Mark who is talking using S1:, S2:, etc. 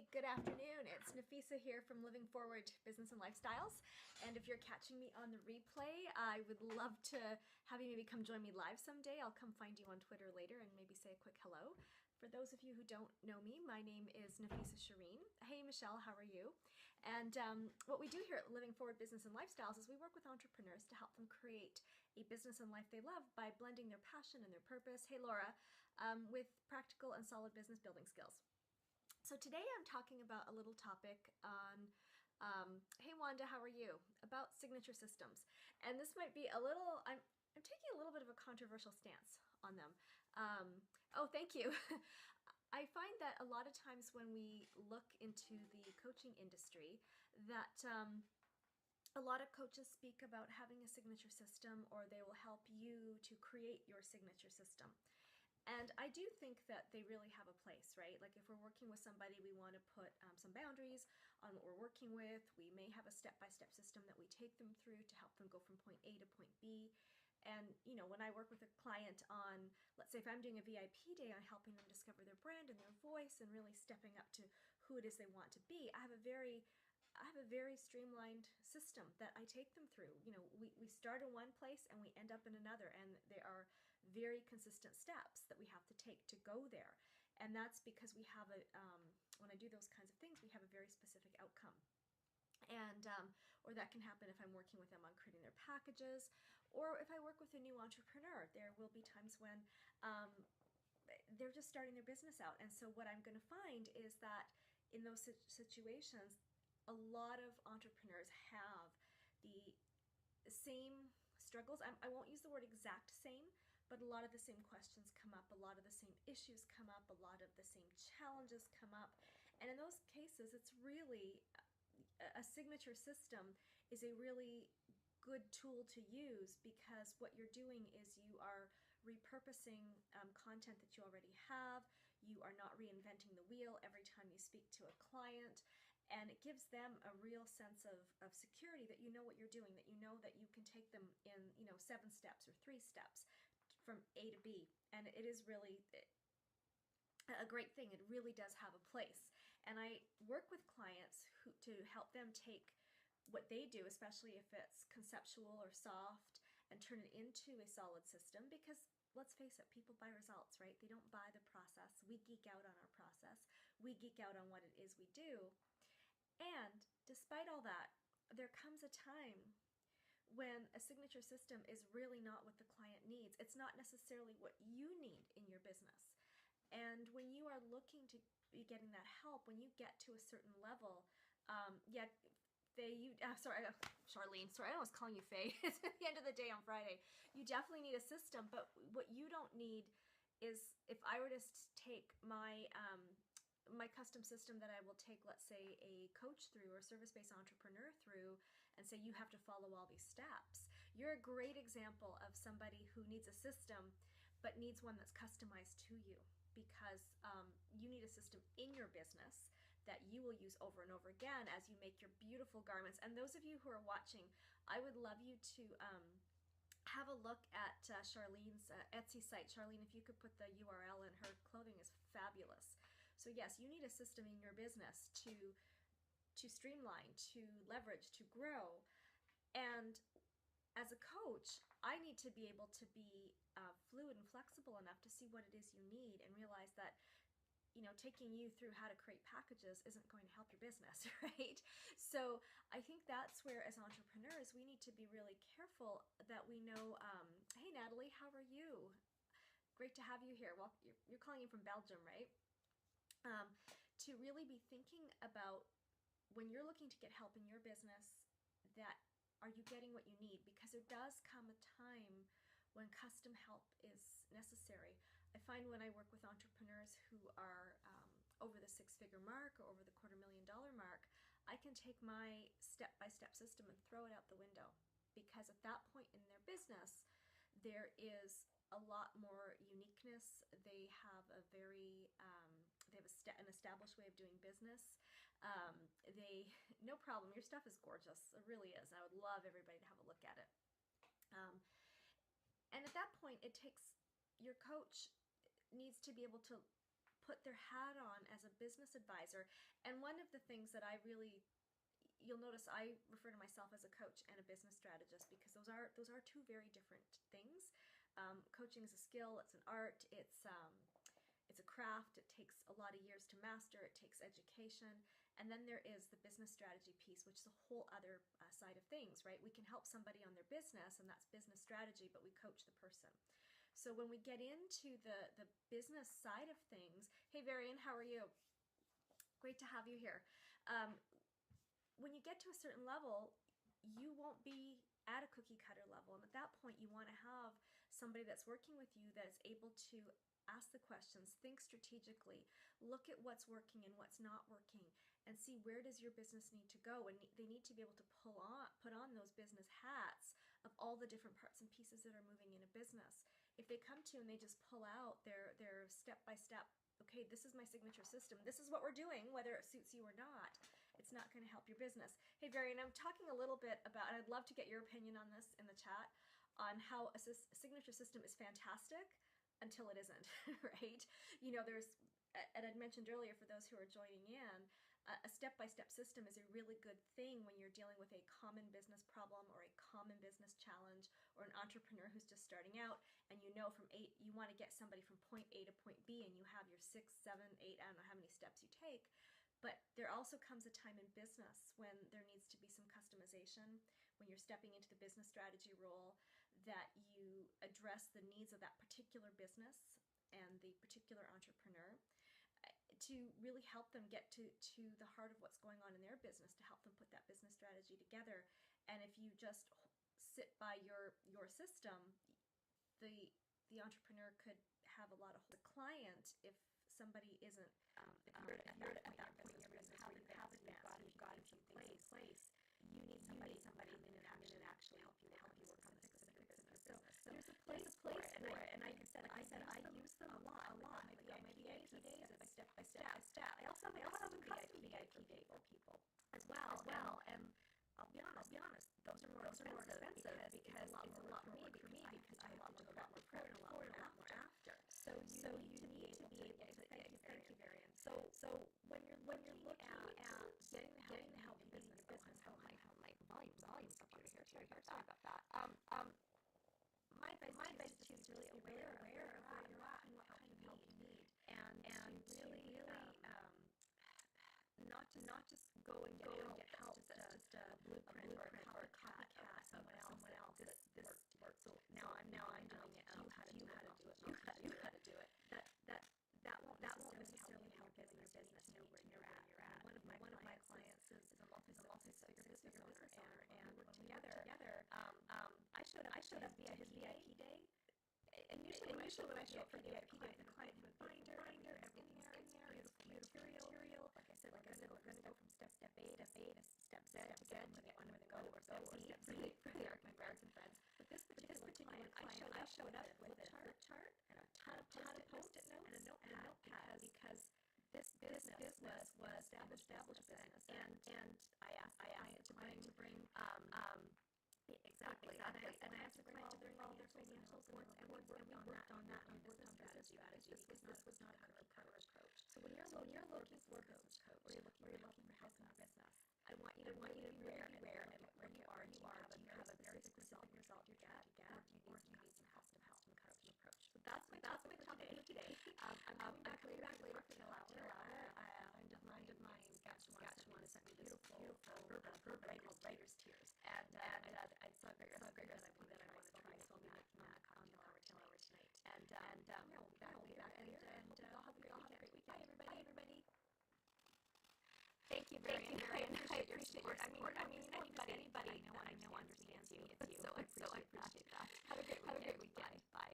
S1: Hey, good afternoon. It's Nafisa here from Living Forward Business and Lifestyles. And if you're catching me on the replay, I would love to have you maybe come join me live someday. I'll come find you on Twitter later and maybe say a quick hello. For those of you who don't know me, my name is Nafisa Shireen. Hey, Michelle, how are you? And what we do here at Living Forward Business and Lifestyles is we work with entrepreneurs to help them create a business and life they love by blending their passion and their purpose, hey, Laura, with practical and solid business building skills. So today I'm talking about a little topic on, hey Wanda, how are you? About signature systems. And this might be a little, I'm taking a little bit of a controversial stance on them. Oh, thank you. I find that a lot of times when we look into the coaching industry that a lot of coaches speak about having a signature system, or they will help you to create your signature system. And I do think that they really have a place, right? Like if we're working with somebody, we want to put some boundaries on what we're working with. We may have a step-by-step system that we take them through to help them go from point A to point B. And, you know, when I work with a client on, let's say if I'm doing a VIP day on helping them discover their brand and their voice and really stepping up to who it is they want to be, I have a very streamlined system that I take them through. You know, we start in one place and we end up in another, and there are very consistent steps that we have to take to go there. And that's because we have a, when I do those kinds of things, we have a very specific outcome. And or that can happen if I'm working with them on creating their packages, or if I work with a new entrepreneur. There will be times when they're just starting their business out. And so what I'm going to find is that in those situations, a lot of entrepreneurs have the same struggles. I won't use the word exact same, but a lot of the same questions come up, a lot of the same issues come up, a lot of the same challenges come up. And in those cases, it's really a signature system is a really good tool to use, because what you're doing is you are repurposing content that you already have. You are not reinventing the wheel every time you speak to a client, and it gives them a real sense of security that you know what you're doing, that you know that you can take them in, you know, 7 steps or 3 steps from A to B. And it is really a great thing. It really does have a place. And I work with clients to help them take what they do, especially if it's conceptual or soft, and turn it into a solid system, because let's face it, people buy results, right? They don't buy the process. We geek out on our process. We geek out on what it is we do. And despite all that, there comes a time when a signature system is really not what the client needs. It's not necessarily what you need in your business. And when you are looking to be getting that help, when you get to a certain level, Charlene, sorry, I was calling you Faye. It's at the end of the day on Friday. You definitely need a system, but what you don't need is, if I were to take my my custom system that I will take, let's say, a coach through or a service-based entrepreneur through, and say you have to follow all these steps. You're a great example of somebody who needs a system, but needs one that's customized to you, because you need a system in your business that you will use over and over again as you make your beautiful garments. And those of you who are watching, I would love you to have a look at Charlene's Etsy site. Charlene, if you could put the URL in, her clothing is fabulous. So yes, you need a system in your business to streamline, to leverage, to grow. And as a coach, I need to be able to be fluid and flexible enough to see what it is you need, and realize that, you know, taking you through how to create packages isn't going to help your business, right? So I think that's where, as entrepreneurs, we need to be really careful that we know, hey Natalie, how are you? Great to have you here. Well, you're calling in from Belgium, right? To really be thinking about, when you're looking to get help in your business, that are you getting what you need? Because there does come a time when custom help is necessary. I find when I work with entrepreneurs who are over the 6-figure mark or over the $250,000 mark, I can take my step-by-step system and throw it out the window, because at that point in their business, there is a lot more uniqueness. They have a very, an established way of doing business. No problem, your stuff is gorgeous, it really is. I would love everybody to have a look at it. And at that point, it takes, your coach needs to be able to put put their hat on as a business advisor. And one of the things that I really, you'll notice I refer to myself as a coach and a business strategist, because those are two very different things. Coaching is a skill, it's an art, it's a craft, it takes a lot of years to master, it takes education. And then there is the business strategy piece, which is a whole other side of things, right? We can help somebody on their business, and that's business strategy, but we coach the person. So when we get into the business side of things, hey Varian, how are you? Great to have you here. When you get to a certain level, you won't be at a cookie cutter level. And at that point, you want to have somebody that's working with you that is able to ask the questions, think strategically, look at what's working and what's not working, and see where does your business need to go. And they need to be able to put on those business hats of all the different parts and pieces that are moving in a business. If they come to you and they just pull out their step-by-step, okay, this is my signature system, this is what we're doing, whether it suits you or not, it's not going to help your business. Hey, Varian, I'm talking a little bit about, and I'd love to get your opinion on this in the chat, on how a signature system is fantastic until it isn't, right? You know, and I'd mentioned earlier for those who are joining in, a step-by-step system is a really good thing when you're dealing with a common business problem or a common business challenge, or an entrepreneur who's just starting out, and you know you want to get somebody from point A to point B, and you have your 6, 7, 8, I don't know how many steps you take. But there also comes a time in business when there needs to be some customization, when you're stepping into the business strategy role, that you address the needs of that particular business and the particular entrepreneur, to really help them get to the heart of what's going on in their business, to help them put that business strategy together. And if you just sit by your system, the entrepreneur could have a lot of the client if somebody isn't, if you're at that point in your business where you have advanced, you've got a few things in place, you need somebody to come in and actually help you work on the specifics of your business. So there's a place for it, and like I said, I use them a lot. My VIP days, step by step. I also have a custom VIP day for people as well. And I'll be honest, those are more expensive because it's a lot more work for me because I have to go back and report a lot more after. So you need to be able to, thank you, Varian. So when you're looking at getting the help in your business, how my volume's computer here. Sorry about that. My advice is to be really aware of where you're at and what kind of help you need, and to really not just go and get help that's just a blueprint or a copycat of someone else. This works. So now I'm doing it. You how to do it. You how to do it. That won't necessarily help you in your business know where you're at. One of my clients is a multi-six-figure business owner, and we work together. I showed up via his VIP day. And usually when I show up for the VIP day, the client has a binder, everything is in there, beautiful material. Like I said, we're going to go from step A to step Z to get where they want to go, or step Z for the American friends. But this particular client, I showed up with a chart and a ton of post-it notes and a notepad because this business was established business, and I asked the client to bring exactly. And I asked the client to bring all their financials, and we worked on that on business strategy. This was not a cookie cutter approach. So when you're looking for a business coach, or you're looking for help in your business, I want you to be aware and where you are, you have a very specific result you get, or you need some custom help and custom approach. So that's my topic for today. I'm coming back